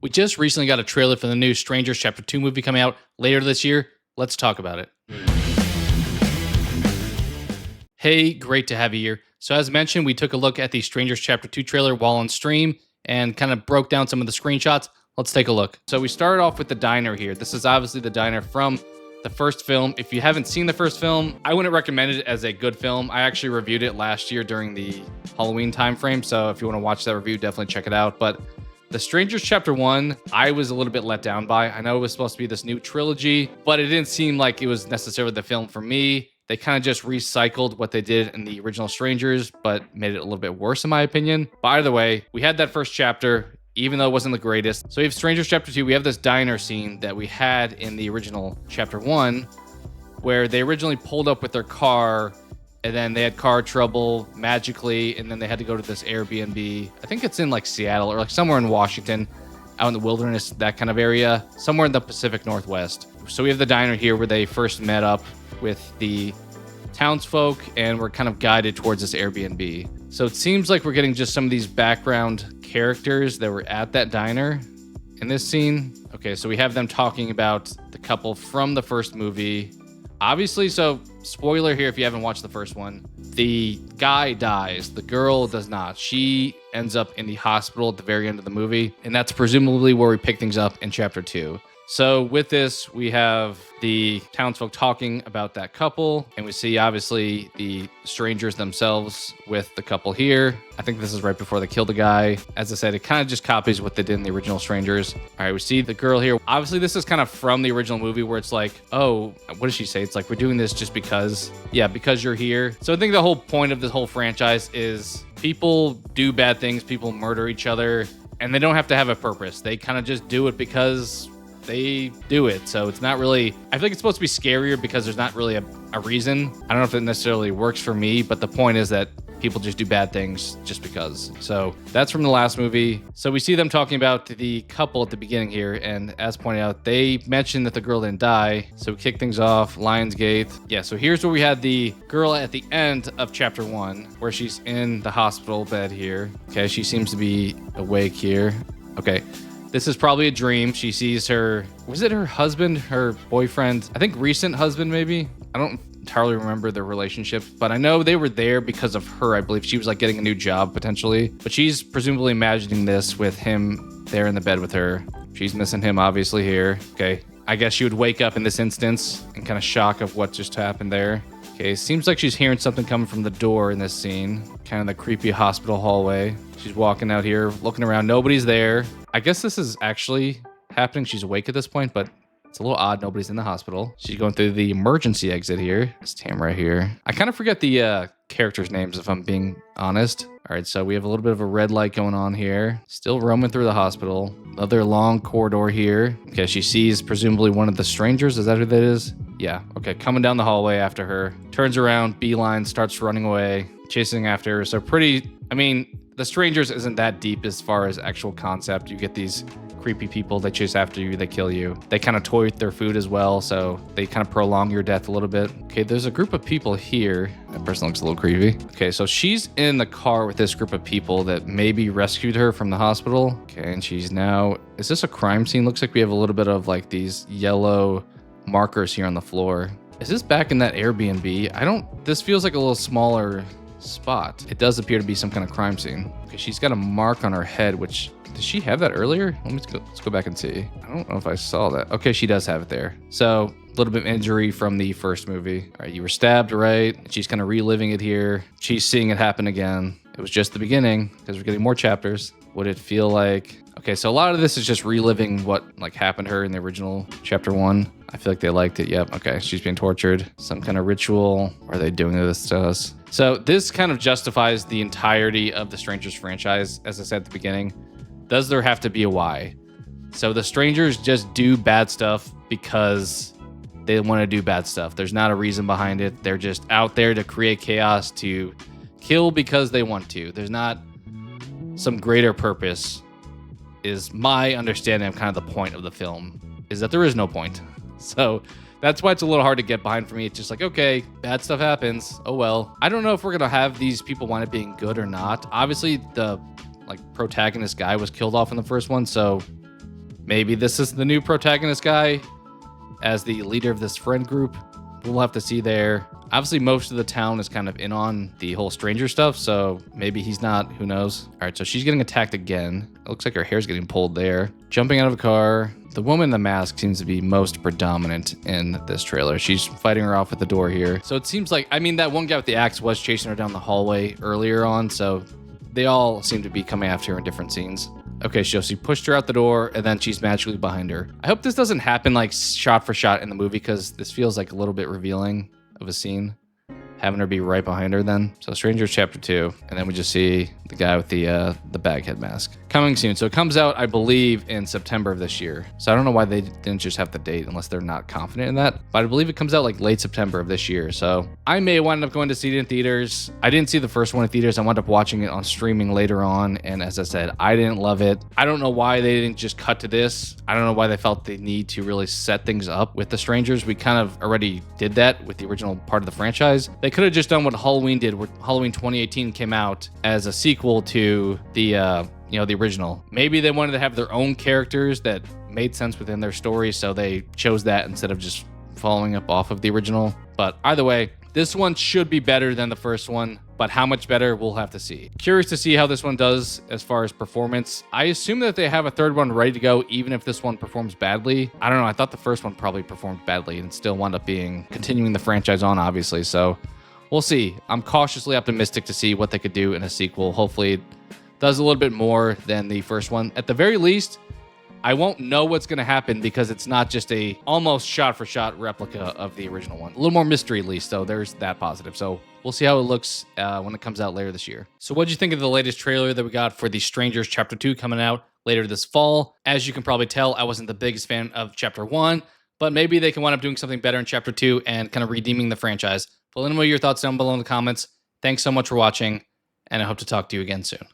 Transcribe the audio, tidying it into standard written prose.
We just recently got a trailer for the new Strangers Chapter 2 movie coming out later this year. Let's talk about it. Hey, great to have you here. So as mentioned, we took a look at the Strangers Chapter 2 trailer while on stream and kind of broke down some of the screenshots. Let's take a look. So we started off with the diner here. This is obviously the diner from the first film. If you haven't seen the first film, I wouldn't recommend it as a good film. I actually reviewed it last year during the Halloween time frame. So if you want to watch that review, definitely check it out. But The Strangers Chapter 1, I was a little bit let down by. I know it was supposed to be this new trilogy, but it didn't seem like it was necessarily the film for me. They kind of just recycled what they did in the original Strangers, but made it a little bit worse in my opinion. But either way, we had that first chapter, even though it wasn't the greatest. So we have Strangers Chapter 2, we have this diner scene that we had in the original Chapter 1, where they originally pulled up with their car, and then they had car trouble magically, and then they had to go to this Airbnb. I think it's in like Seattle or like somewhere in Washington, out in the wilderness, that kind of area, somewhere in the Pacific Northwest. So we have the diner here where they first met up with the townsfolk and we're kind of guided towards this Airbnb. So it seems like we're getting just some of these background characters that were at that diner in this scene. Okay, so we have them talking about the couple from the first movie. Obviously, so spoiler here if you haven't watched the first one, the guy dies, the girl does not. She ends up in the hospital at the very end of the movie, and that's presumably where we pick things up in Chapter 2. So with this, we have the townsfolk talking about that couple, and we see obviously the strangers themselves with the couple here. I think this is right before they kill the guy. As I said, it kind of just copies what they did in the original Strangers. All right, we see the girl here. Obviously, this is kind of from the original movie where it's like, oh, what does she say? It's like, we're doing this just because. Yeah, because you're here. So I think the whole point of this whole franchise is people do bad things, people murder each other, and they don't have to have a purpose. They kind of just do it because they do it. So it's not really, I feel like it's supposed to be scarier because there's not really a reason. I don't know if it necessarily works for me, but the point is that people just do bad things just because. So that's from the last movie. So we see them talking about the couple at the beginning here. And as pointed out, they mentioned that the girl didn't die. So we kick things off, Lionsgate. Yeah, so here's where we had the girl at the end of Chapter 1, where she's in the hospital bed here. Okay, she seems to be awake here. Okay. This is probably a dream. She sees her, was it her husband, her boyfriend? I think recent husband, maybe? I don't entirely remember their relationship, but I know they were there because of her. I believe she was like getting a new job potentially, but she's presumably imagining this with him there in the bed with her. She's missing him obviously here. Okay. I guess she would wake up in this instance in kind of shock of what just happened there. Okay. Seems like she's hearing something coming from the door in this scene, kind of the creepy hospital hallway. She's walking out here, looking around. Nobody's there. I guess this is actually happening. She's awake at this point, but it's a little odd. Nobody's in the hospital. She's going through the emergency exit here. It's Tam right here. I kind of forget the characters' names if I'm being honest. All right, so we have a little bit of a red light going on here. Still roaming through the hospital. Another long corridor here. Okay, she sees presumably one of the strangers. Is that who that is? Yeah, okay, coming down the hallway after her. Turns around, beeline, starts running away, chasing after her. So pretty, I mean, The Strangers isn't that deep as far as actual concept. You get these creepy people that chase after you, they kill you. They kind of toy with their food as well, so they kind of prolong your death a little bit. Okay, there's a group of people here. That person looks a little creepy. Okay, so she's in the car with this group of people that maybe rescued her from the hospital. Okay, and she's now, is this a crime scene? Looks like we have a little bit of like these yellow markers here on the floor. Is this back in that Airbnb? This feels like a little smaller spot. It does appear to be some kind of crime scene. Okay, she's got a mark on her head, which, did she have that earlier? Let's go back and see. I don't know if I saw that. Okay, she does have it there. So a little bit of injury from the first movie. All right, you were stabbed, right? She's kind of reliving it here. She's seeing it happen again. It was just the beginning because we're getting more chapters. Would it feel like, okay, so a lot of this is just reliving what like happened to her in the original Chapter 1. I feel like they liked it. Yep. Okay. She's being tortured. Some kind of ritual. Are they doing this to us? So this kind of justifies the entirety of the Strangers franchise. As I said at the beginning, does there have to be a why? So the Strangers just do bad stuff because they want to do bad stuff. There's not a reason behind it. They're just out there to create chaos, to kill because they want to. There's not some greater purpose, is my understanding of kind of the point of the film, is that there is no point. So that's why it's a little hard to get behind for me. It's just like, okay, bad stuff happens. Oh, well. I don't know if we're going to have these people wind up being good or not. Obviously, the like protagonist guy was killed off in the first one, so Maybe this is the new protagonist guy as the leader of this friend group. We'll have to see there. Obviously, most of the town is kind of in on the whole stranger stuff, so maybe he's not. Who knows? All right, so she's getting attacked again. It looks like her hair's getting pulled there. Jumping out of a car. The woman in the mask seems to be most predominant in this trailer. She's fighting her off at the door here. So it seems like, I mean, that one guy with the axe was chasing her down the hallway earlier on, so they all seem to be coming after her in different scenes. Okay, so she pushed her out the door, and then she's magically behind her. I hope this doesn't happen like shot for shot in the movie, because this feels like a little bit revealing of a scene, having her be right behind her then. So Strangers Chapter 2, and then we just see the guy with the baghead mask. Coming soon. So it comes out, I believe, in September of this year. So I don't know why they didn't just have the date unless they're not confident in that. But I believe it comes out like late September of this year. So I may wind up going to see it in theaters. I didn't see the first one in theaters. I wound up watching it on streaming later on. And as I said, I didn't love it. I don't know why they didn't just cut to this. I don't know why they felt the need to really set things up with the Strangers. We kind of already did that with the original part of the franchise. They could have just done what Halloween did, where Halloween 2018 came out as a sequel to the the original. Maybe they wanted to have their own characters that made sense within their story, so they chose that instead of just following up off of the original. But either way, this one should be better than the first one, but how much better, we'll have to see. Curious to see how this one does as far as performance. I assume that they have a third one ready to go, even if this one performs badly. I don't know, I thought the first one probably performed badly and still wound up continuing the franchise on, obviously, so we'll see. I'm cautiously optimistic to see what they could do in a sequel. Hopefully it does a little bit more than the first one. At the very least, I won't know what's going to happen because it's not just a almost shot-for-shot replica of the original one. A little more mystery at least, so there's that positive. So we'll see how it looks when it comes out later this year. So what'd you think of the latest trailer that we got for the Strangers Chapter 2 coming out later this fall? As you can probably tell, I wasn't the biggest fan of Chapter 1, but maybe they can wind up doing something better in Chapter 2 and kind of redeeming the franchise. But let me know your thoughts down below in the comments. Thanks so much for watching, and I hope to talk to you again soon.